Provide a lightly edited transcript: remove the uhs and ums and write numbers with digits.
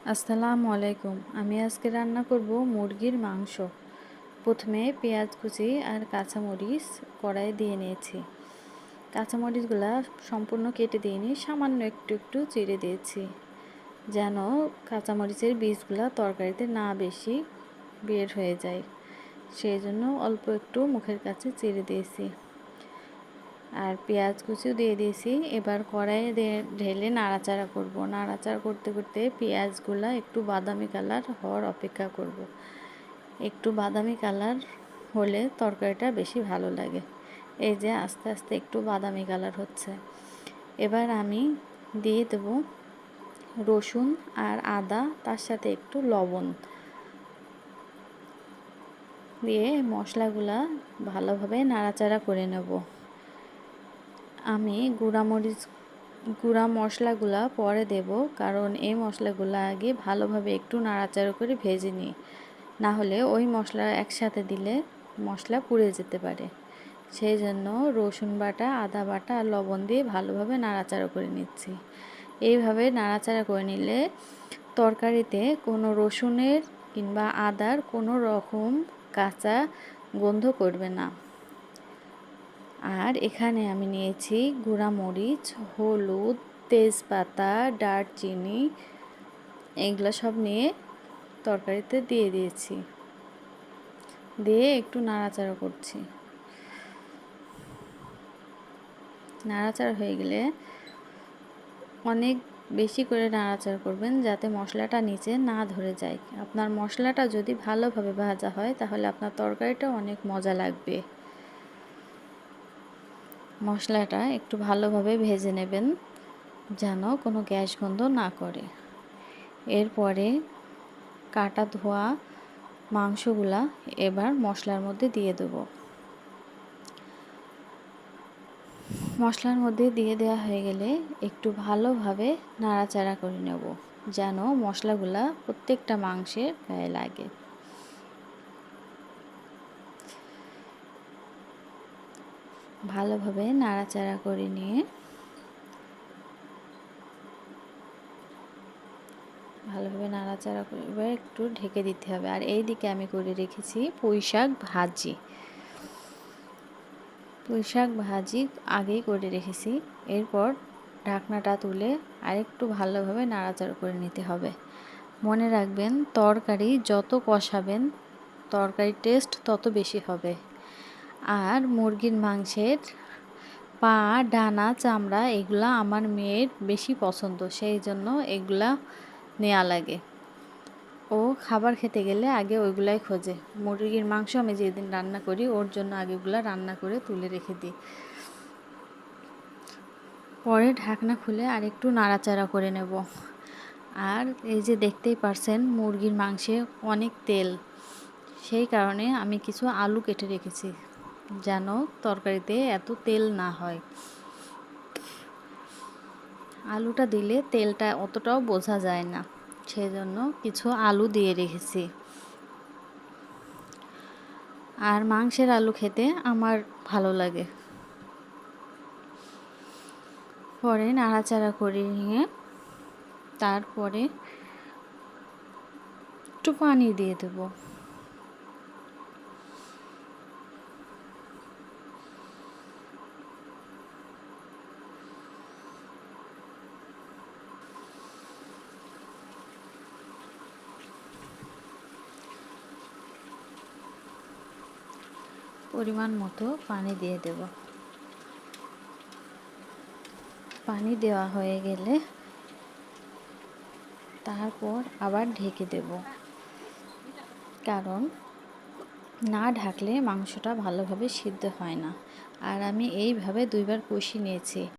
আসসালামু আলাইকুম। আমি আজকে রান্না করব মুরগির মাংস। প্রথমে পেঁয়াজ কুচি আর কাঁচামরিচ কড়াইয়ে দিয়ে নিয়েছি। কাঁচামরিচগুলা সম্পূর্ণ কেটে দিইনি, সামান্য একটু একটু চিড়ে দিয়েছি, যেন কাঁচামরিচের বীজগুলা তরকারিতে না বেশি বের হয়ে যায়। সেই জন্য অল্প একটু মুখের কাছে চিড়ে দিয়েছি। আর পেঁয়াজ কুচিও দিয়ে দিয়েছি। এবার কড়াইয়ে ঢেলে নাড়াচাড়া করব। নাড়াচাড়া করতে করতে পেঁয়াজগুলা একটু বাদামি কালার হওয়ার অপেক্ষা করব। একটু বাদামি কালার হলে তরকারিটা বেশি ভালো লাগে। এই যে আস্তে আস্তে একটু বাদামি কালার হচ্ছে। এবার আমি দিয়ে দেব রসুন আর আদা, তার সাথে একটু লবণ দিয়ে মশলাগুলা ভালোভাবে নাড়াচাড়া করে নেব। আমি গুঁড়া মশলাগুলা পরে দেব, কারণ এই মশলাগুলো আগে ভালোভাবে একটু নাড়াচাড়া করে ভেজে নিই, না হলে ওই মশলা একসাথে দিলে মশলা পুড়ে যেতে পারে। সেই জন্য রসুন বাটা, আদা বাটা আর লবণ দিয়ে ভালোভাবে নাড়াচাড়া করে নিচ্ছি। এইভাবে নাড়াচাড়া করে নিলে তরকারিতে কোনো রসুনের কিংবা আদার কোনো রকম কাঁচা গন্ধ করবে না। আর এখানে আমি নিয়েছি গুঁড়া মরিচ, হলুদ, তেজপাতা, দারচিনি, এগুলো সব নিয়ে তরকারিতে দিয়ে দিয়েছি। দিয়ে একটু নাড়াচাড়া করছি। নাড়াচাড়া হয়ে গেলে অনেক বেশি করে নাড়াচাড়া করবেন, যাতে মশলাটা নিচে না ধরে যায়। আপনার মশলাটা যদি ভালোভাবে ভাজা হয় তাহলে আপনার তরকারিটা অনেক মজা লাগবে। মশলাটা একটু ভালোভাবে ভেজে নেবেন, যেন কোনো গ্যাস গন্ধ না করে। এরপরে কাটা ধোয়া মাংসগুলা এবার মশলার মধ্যে দিয়ে দেব। মশলার মধ্যে দিয়ে দেওয়া হয়ে গেলে একটু ভালোভাবে নাড়াচাড়া করে নেব, যেন মশলাগুলা প্রত্যেকটা মাংসের গায়ে লাগে। ভালোভাবে নাড়াচাড়া করে নিয়ে ভালোভাবে নাড়াচাড়া করে এবার একটু ঢেকে দিতে হবে। আর এই দিকে আমি করে রেখেছি পুঁইশাক ভাজি। পুঁইশাক ভাজি আগেই করে রেখেছি। এরপর ঢাকনাটা তুলে আরেকটু ভালোভাবে নাড়াচাড়া করে নিতে হবে। মনে রাখবেন, তরকারি যত কষাবেন তরকারির টেস্ট তত বেশি হবে। আর মুরগির মাংসের পা, ডানা, চামড়া এগুলা আমার মেয়ের বেশি পছন্দ, সেই জন্য এগুলা নেওয়া লাগে। ও খাবার খেতে গেলে আগে ওইগুলাই খোঁজে। মুরগির মাংস আমি যেদিন রান্না করি ওর জন্য আগে ওগুলা রান্না করে তুলে রেখে দিই। পরে ঢাকনা খুলে আরেকটু নাড়াচাড়া করে নেব। আর এই যে দেখতেই পারছেন মুরগির মাংসে অনেক তেল, সেই কারণে আমি কিছু আলু কেটে রেখেছি, যেন তরকারিতে এত তেল না হয়। আলুটা দিলে তেলটা অতটাও বোঝা যায় না, সেজন্য কিছু আলু দিয়ে রেখেছি। আর মাংসের আলু খেতে আমার ভালো লাগে। পরে নাড়াচাড়া করে নিয়ে তারপরে একটু পানি দিয়ে দেবো। পরিমাণ মতো পানি দিয়ে দেব। পানি দেওয়া হয়ে গেলে তারপর আবার ঢেকে দেব, কারণ না ঢাকলে মাংসটা ভালোভাবে সিদ্ধ হয় না। আর আমি এইভাবে 2বার কষিয়ে নিয়েছি।